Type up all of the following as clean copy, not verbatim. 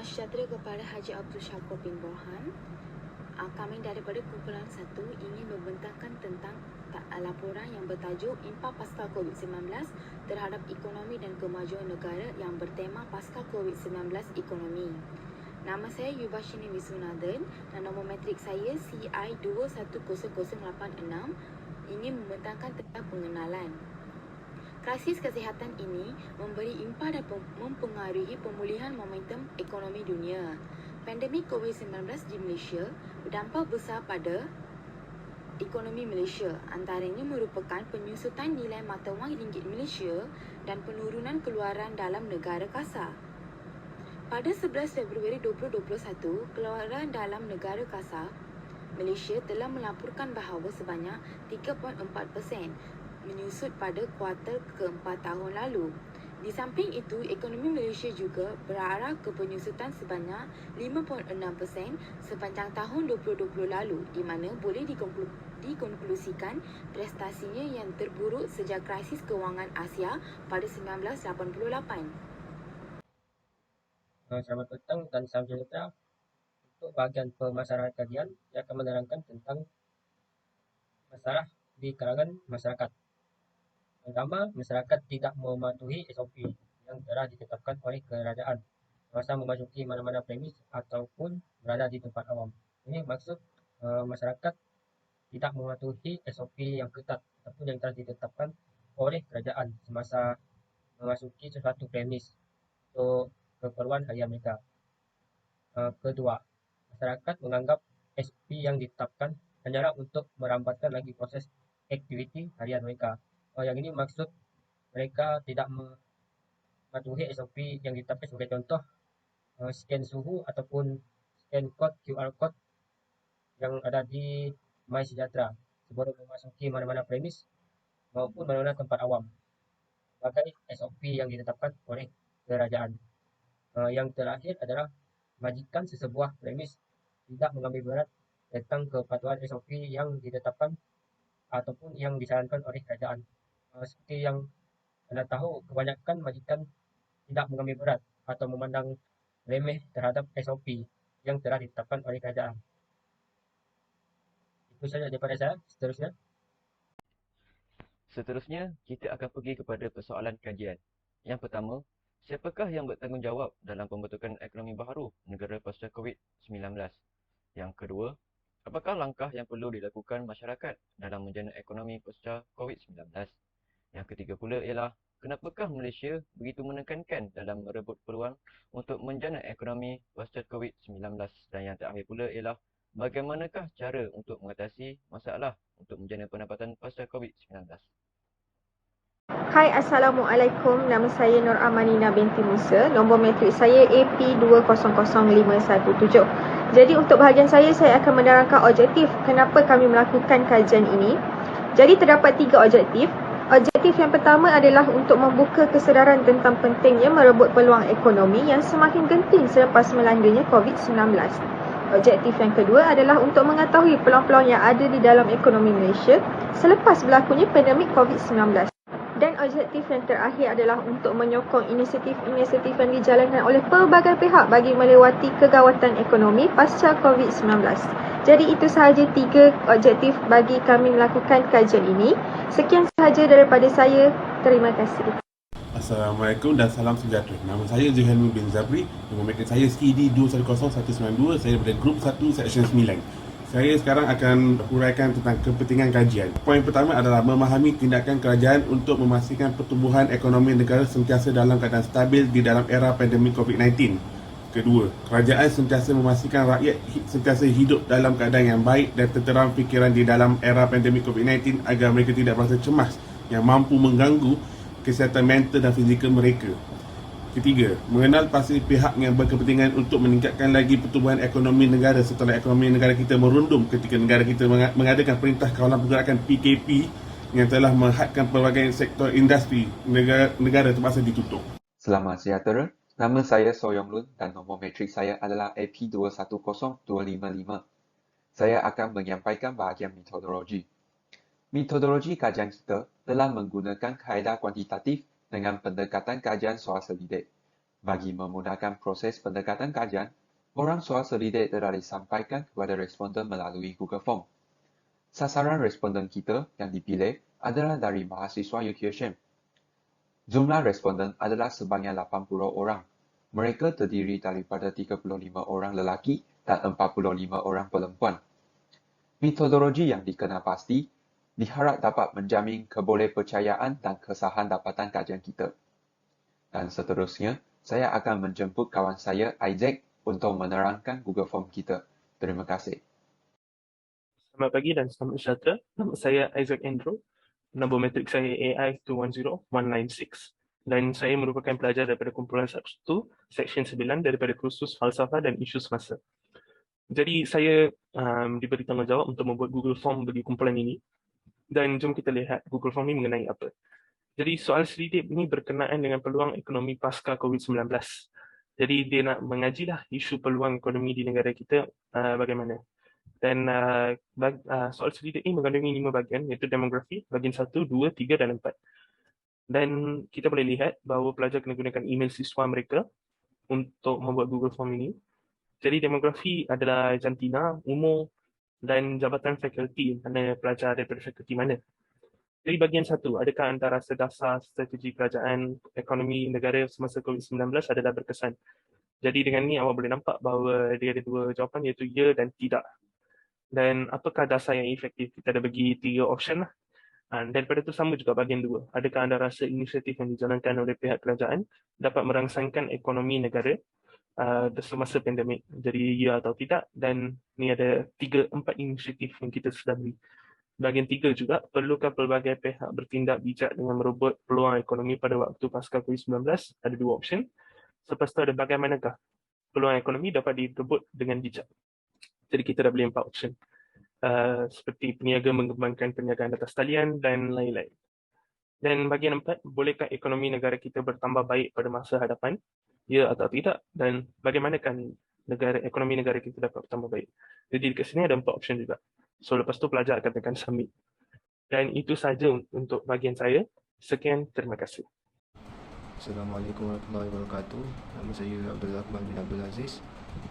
Selamat sejahtera kepada Haji Abdul Syakur bin Borhan. Kami daripada kumpulan 1 ingin membentangkan tentang laporan yang bertajuk Impak Pasca COVID-19 terhadap ekonomi dan kemajuan negara yang bertema Pasca COVID-19 Ekonomi. Nama saya Yubashini Wisnunadan dan nombor metrik saya CI2100086 ingin membentangkan tentang pengenalan. Krisis kesihatan ini memberi impak dan mempengaruhi pemulihan momentum ekonomi dunia. Pandemik COVID-19 di Malaysia berdampak besar pada ekonomi Malaysia, antaranya merupakan penyusutan nilai mata wang ringgit Malaysia dan penurunan keluaran dalam negara kasar. Pada 11 Februari 2021, keluaran dalam negara kasar Malaysia telah melaporkan bahawa sebanyak 3.4%, menyusut pada kuartal keempat tahun lalu. Di samping itu, ekonomi Malaysia juga berarah ke penyusutan sebanyak 5.6% sepanjang tahun 2020 lalu, di mana boleh dikonklusikan prestasinya yang terburuk sejak krisis kewangan Asia pada 1988. Selamat petang dan salam sejahtera. Untuk bahagian pemasaran kajian yang akan menerangkan tentang masalah di kalangan masyarakat. Pertama, masyarakat tidak mematuhi SOP yang telah ditetapkan oleh kerajaan semasa memasuki mana-mana premis ataupun berada di tempat awam. Ini maksud masyarakat tidak mematuhi SOP yang ketat ataupun yang telah ditetapkan oleh kerajaan semasa memasuki sesuatu premis untuk keperluan harian mereka. Kedua, masyarakat menganggap SOP yang ditetapkan hanyalah untuk merambatkan lagi proses aktiviti harian mereka. Yang ini maksud mereka tidak mematuhi SOP yang ditetapkan, sebagai contoh scan suhu ataupun scan kod QR code yang ada di MySejahtera sebelum memasuki mana-mana premis maupun mana-mana tempat awam sebagai SOP yang ditetapkan oleh kerajaan. Yang terakhir adalah majikan sesebuah premis tidak mengambil berat tentang kepatuhan SOP yang ditetapkan ataupun yang disarankan oleh kerajaan. Seperti yang Anda tahu, kebanyakan majikan tidak mengambil berat atau memandang remeh terhadap SOP yang telah ditetapkan oleh kerajaan. Itu saja daripada saya. Seterusnya, kita akan pergi kepada persoalan kajian. Yang pertama, siapakah yang bertanggungjawab dalam pembentukan ekonomi baharu negara pasca COVID-19? Yang kedua, apakah langkah yang perlu dilakukan masyarakat dalam menjana ekonomi pasca COVID-19? Yang ketiga pula ialah, kenapakah Malaysia begitu menekankan dalam merebut peluang untuk menjana ekonomi pasca COVID-19? Dan yang terakhir pula ialah, bagaimanakah cara untuk mengatasi masalah untuk menjana pendapatan pasca COVID-19? Hai, Assalamualaikum. Nama saya Nur Amanina binti Musa. Nombor metrik saya AP2000517. Jadi untuk bahagian saya akan menerangkan objektif kenapa kami melakukan kajian ini. Jadi terdapat 3 objektif. Objektif yang pertama adalah untuk membuka kesedaran tentang pentingnya merebut peluang ekonomi yang semakin genting selepas melandanya COVID-19. Objektif yang kedua adalah untuk mengetahui peluang-peluang yang ada di dalam ekonomi Malaysia selepas berlakunya pandemik COVID-19. Dan objektif yang terakhir adalah untuk menyokong inisiatif-inisiatif yang dijalankan oleh pelbagai pihak bagi melewati kegawatan ekonomi pasca COVID-19. Jadi itu sahaja 3 objektif bagi kami melakukan kajian ini. Sekian sahaja daripada saya. Terima kasih. Assalamualaikum dan salam sejahtera. Nama saya Zuhairul bin Zabri. Nombor metrik saya CD210192. Saya daripada Grup 1 Section 9. Saya sekarang akan huraikan tentang kepentingan kajian. Poin pertama adalah memahami tindakan kerajaan untuk memastikan pertumbuhan ekonomi negara sentiasa dalam keadaan stabil di dalam era pandemik COVID-19. Kedua, kerajaan sentiasa memastikan rakyat sentiasa hidup dalam keadaan yang baik dan tenteram fikiran di dalam era pandemik COVID-19 agar mereka tidak berasa cemas yang mampu mengganggu kesihatan mental dan fizikal mereka. Ketiga, mengenal pasti pihak yang berkepentingan untuk meningkatkan lagi pertumbuhan ekonomi negara setelah ekonomi negara kita merundum ketika negara kita mengadakan Perintah Kawalan Pergerakan PKP yang telah menghadkan pelbagai sektor industri negara terpaksa ditutup. Selamat sejahtera. Nama saya Soyong Lun dan nombor metrik saya adalah AP210255. Saya akan menyampaikan bahagian metodologi. Metodologi kajian kita telah menggunakan kaedah kuantitatif dengan pendekatan kajian soal selidik. Bagi memudahkan proses pendekatan kajian, orang soal selidik telah disampaikan kepada responden melalui Google Form. Sasaran responden kita yang dipilih adalah dari mahasiswa UTM. Jumlah responden adalah sebanyak 80 orang. Mereka terdiri daripada 35 orang lelaki dan 45 orang perempuan. Metodologi yang dikenal pasti diharap dapat menjamin kebolehpercayaan dan kesahan dapatan kajian kita. Dan seterusnya, saya akan menjemput kawan saya Isaac untuk menerangkan Google Form kita. Terima kasih. Selamat pagi dan selamat sejahtera. Nama saya Isaac Andrew. Nombor metrik saya AI210196. Dan saya merupakan pelajar daripada kumpulan 1, Seksyen 9 daripada kursus Falsafah dan Isu Semasa. Jadi saya diberi tanggungjawab untuk membuat Google Form bagi kumpulan ini. Dan jom kita lihat Google Form ini mengenai apa. Jadi soal selidik ini berkenaan dengan peluang ekonomi pasca COVID-19. Jadi dia nak mengajilah isu peluang ekonomi di negara kita bagaimana. Dan soal selidik ini mengandungi 5 bahagian, iaitu demografi, bahagian 1, 2, 3 dan 4. Dan kita boleh lihat bahawa pelajar kena gunakan email siswa mereka untuk membuat Google Form ini. Jadi demografi adalah jantina, umur dan jabatan fakulti, mana pelajar daripada fakulti mana. Jadi bahagian 1, adakah antara dasar strategi kerajaan ekonomi negara semasa COVID-19 adalah berkesan. Jadi dengan ni awak boleh nampak bahawa dia ada 2 jawapan, iaitu ya dan tidak. Dan apakah dasar yang efektif? Kita ada bagi 3 option lah. Daripada itu sama juga bahagian 2. Adakah anda rasa inisiatif yang dijalankan oleh pihak kerajaan dapat merangsangkan ekonomi negara semasa pandemik? Jadi ya atau tidak. Dan ni ada 3-4 inisiatif yang kita sedari. Bahagian 3 juga, perlukah pelbagai pihak bertindak bijak dengan merobot peluang ekonomi pada waktu pasca COVID-19? Ada 2 option. Selepas itu ada bagaimanakah peluang ekonomi dapat direbut dengan bijak? Jadi kita dah beli 4 option. Seperti peniaga mengembangkan perniagaan atas talian dan lain-lain. Dan bahagian 4, bolehkah ekonomi negara kita bertambah baik pada masa hadapan? Ya atau tidak? Dan bagaimanakah ekonomi negara kita dapat bertambah baik? Jadi dekat sini ada 4 option juga. So lepas tu pelajar akan tekan submit. Dan itu saja untuk bahagian saya. Sekian, terima kasih. Assalamualaikum warahmatullahi wabarakatuh. Nama saya Abdul Rahman bin Abdul Aziz.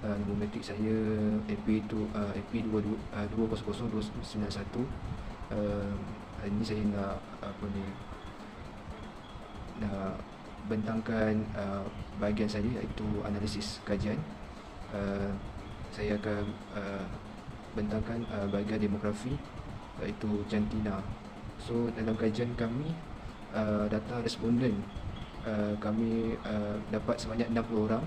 Nombor metrik saya AP200291. Hari ini saya nak bentangkan bahagian saya, iaitu analisis kajian. Saya akan bentangkan bahagian demografi, iaitu jantina. So dalam kajian kami, data responden kami dapat sebanyak 60 orang.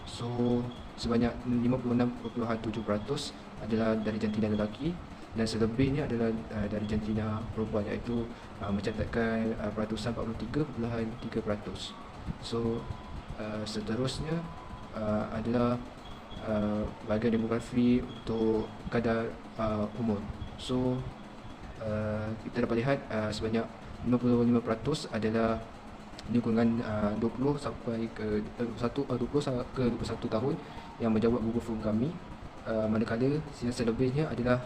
So sebanyak 56.7% adalah dari jantina lelaki dan selebihnya adalah dari jantina perempuan, iaitu mencatatkan peratusan 43.3%. So seterusnya adalah bahagian demografi untuk kadar umur. So kita dapat lihat sebanyak 55% adalah lingkungan 20 sampai ke 21 tahun yang menjawab Google Form kami, manakala yang selebihnya adalah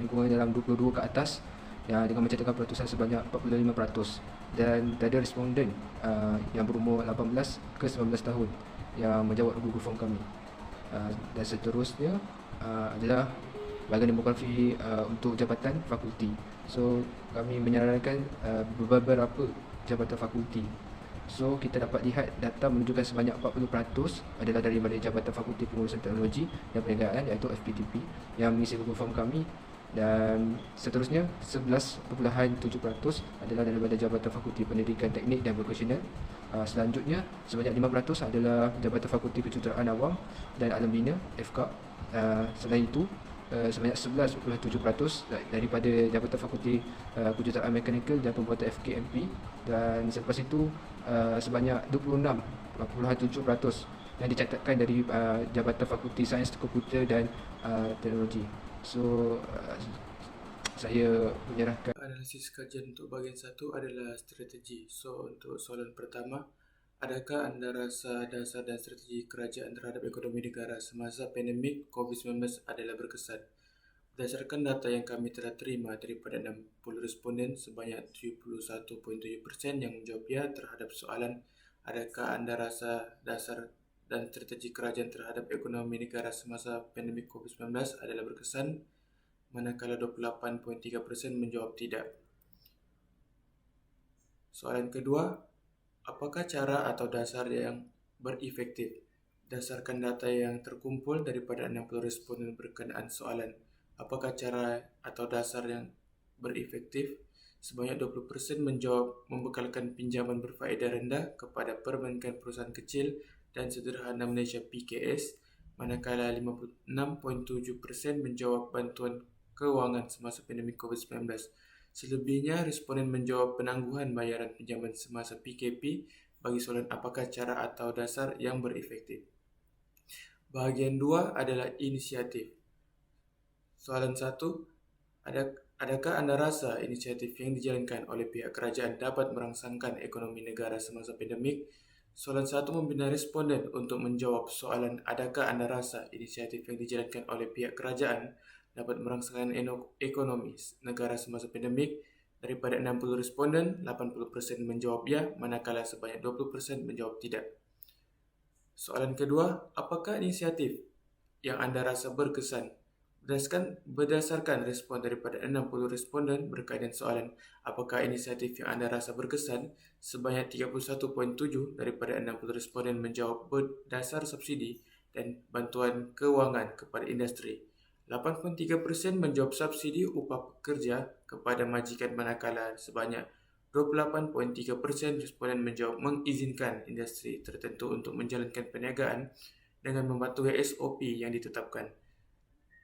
lingkungan dalam 22 ke atas yang dengan mencatatkan peratusan sebanyak 45%, dan tiada responden yang berumur 18 ke 19 tahun yang menjawab Google Form kami. Dan seterusnya adalah bahagian demografi untuk jabatan fakulti. So kami menyarankan beberapa jabatan fakulti. So kita dapat lihat data menunjukkan sebanyak 40% adalah daripada Jabatan Fakulti Pengurusan Teknologi dan Perniagaan, iaitu FPTP, yang mengisi Google Form kami. Dan seterusnya 11.7% adalah daripada Jabatan Fakulti Pendidikan Teknik dan Vokasional. Selanjutnya sebanyak 5% adalah Jabatan Fakulti Kejuruteraan Awam dan Alam Bina, FK. Selain itu sebanyak 11.7% daripada Jabatan Fakulti Kejuruteraan Mekanikal dan Pembuatan FKMP, dan selepas itu sebanyak 26.7% yang dicatatkan dari Jabatan Fakulti Sains Komputer dan Teknologi. So saya menyerahkan. Analisis kajian untuk bahagian 1 adalah strategi. So untuk soalan pertama, adakah anda rasa dasar dan strategi kerajaan terhadap ekonomi negara semasa pandemik COVID-19 adalah berkesan? Berdasarkan data yang kami telah terima daripada 60 responden, sebanyak 71.7% yang menjawab ya terhadap soalan adakah anda rasa dasar dan strategi kerajaan terhadap ekonomi negara semasa pandemik COVID-19 adalah berkesan, manakala 28.3% menjawab tidak. Soalan kedua, apakah cara atau dasar yang berefektif? Berdasarkan data yang terkumpul daripada 60 responden berkenaan soalan, apakah cara atau dasar yang berefektif? Sebanyak 20% menjawab membekalkan pinjaman berfaedah rendah kepada perbankan perusahaan kecil dan sederhana Malaysia PKS, manakala 56.7% menjawab bantuan kewangan semasa pandemik COVID-19. Selebihnya, responden menjawab penangguhan bayaran pinjaman semasa PKP bagi soalan apakah cara atau dasar yang berefektif. Bahagian 2 adalah inisiatif. Soalan 1, adakah anda rasa inisiatif yang dijalankan oleh pihak kerajaan dapat merangsangkan ekonomi negara semasa pandemik? Soalan 1 membina responden untuk menjawab soalan adakah anda rasa inisiatif yang dijalankan oleh pihak kerajaan dapat merangsangkan ekonomi negara semasa pandemik. Daripada 60 responden, 80% menjawab ya, manakala sebanyak 20% menjawab tidak. Soalan kedua, apakah inisiatif yang anda rasa berkesan? Berdasarkan respon daripada 60 responden berkaitan soalan apakah inisiatif yang anda rasa berkesan, sebanyak 31.7 daripada 60 responden menjawab berdasar subsidi dan bantuan kewangan kepada industri. 8.3% menjawab subsidi upah pekerja kepada majikan, manakala sebanyak 28.3% responden menjawab mengizinkan industri tertentu untuk menjalankan perniagaan dengan mematuhi SOP yang ditetapkan.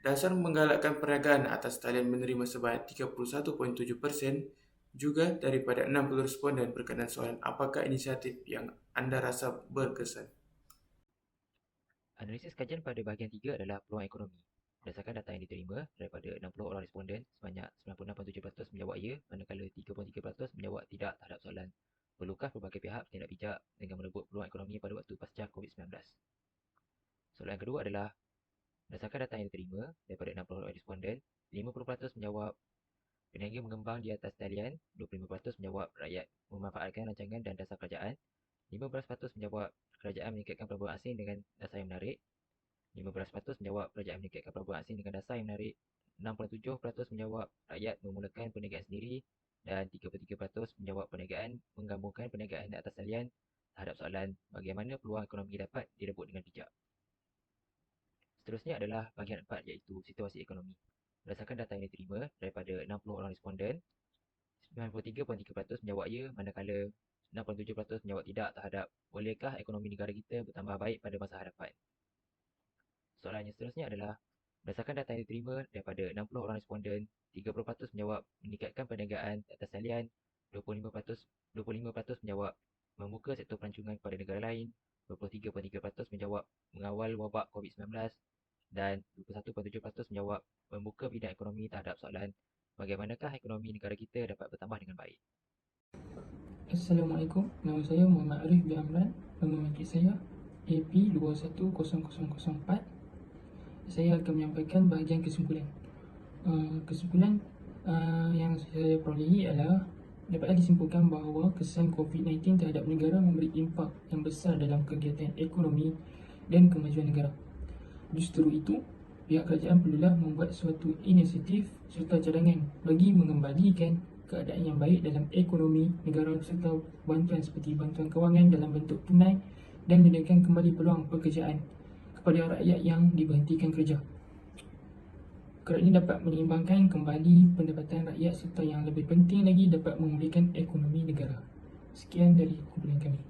Dasar menggalakkan perniagaan atas talian menerima sebanyak 31.7% juga daripada 60 responden berkenaan soalan apakah inisiatif yang anda rasa berkesan. Analisis kajian pada bahagian 3 adalah peluang ekonomi. Berdasarkan data yang diterima, daripada 60 orang responden, sebanyak 96.7% menjawab ya, manakala 3.3% menjawab tidak terhadap soalan perlukah pelbagai pihak bertindak bijak dengan merebut peluang ekonomi pada waktu pasca COVID-19. Soalan kedua adalah, berdasarkan data yang diterima, daripada 60 orang responden, 50% menjawab peniaga mengembang di atas talian, 25% menjawab rakyat memanfaatkan rancangan dan dasar kerajaan, 15% menjawab kerajaan meningkatkan pelaburan asing dengan dasar yang menarik, 15% menjawab kerajaan meningkatkan pelaburan asing dengan dasar yang menarik, 67% menjawab rakyat memulakan perniagaan sendiri, dan 33% menjawab perniagaan menggabungkan perniagaan di atas talian terhadap soalan bagaimana peluang ekonomi dapat direbut dengan bijak. Seterusnya adalah bahagian 4 iaitu situasi ekonomi. Berdasarkan data yang diterima, daripada 60 orang responden, 93.3% menjawab ya, manakala 67% menjawab tidak terhadap bolehkah ekonomi negara kita bertambah baik pada masa hadapan. Soalan yang seterusnya adalah, berdasarkan data yang diterima, daripada 60 orang responden, 30% menjawab meningkatkan perniagaan di atas talian, 25% menjawab membuka sektor pelancongan kepada negara lain, 23.3% menjawab mengawal wabak COVID-19, dan 21.7% menjawab membuka bidang ekonomi terhadap soalan bagaimanakah ekonomi negara kita dapat bertambah dengan baik. Assalamualaikum, nama saya Muhammad Arif bin Amran, nama matrik saya AP210004. Saya akan menyampaikan bahagian kesimpulan. Kesimpulan yang saya perolehi adalah dapat disimpulkan bahawa kesan COVID-19 terhadap negara memberi impak yang besar dalam kegiatan ekonomi dan kemajuan negara. Justru itu, pihak kerajaan perlulah membuat suatu inisiatif serta cadangan bagi mengembalikan keadaan yang baik dalam ekonomi negara serta bantuan seperti bantuan kewangan dalam bentuk tunai dan menyediakan kembali peluang pekerjaan kepada rakyat yang diberhentikan kerja. Kerana ini dapat menyeimbangkan kembali pendapatan rakyat serta yang lebih penting lagi dapat memulihkan ekonomi negara. Sekian dari kumpulan kami.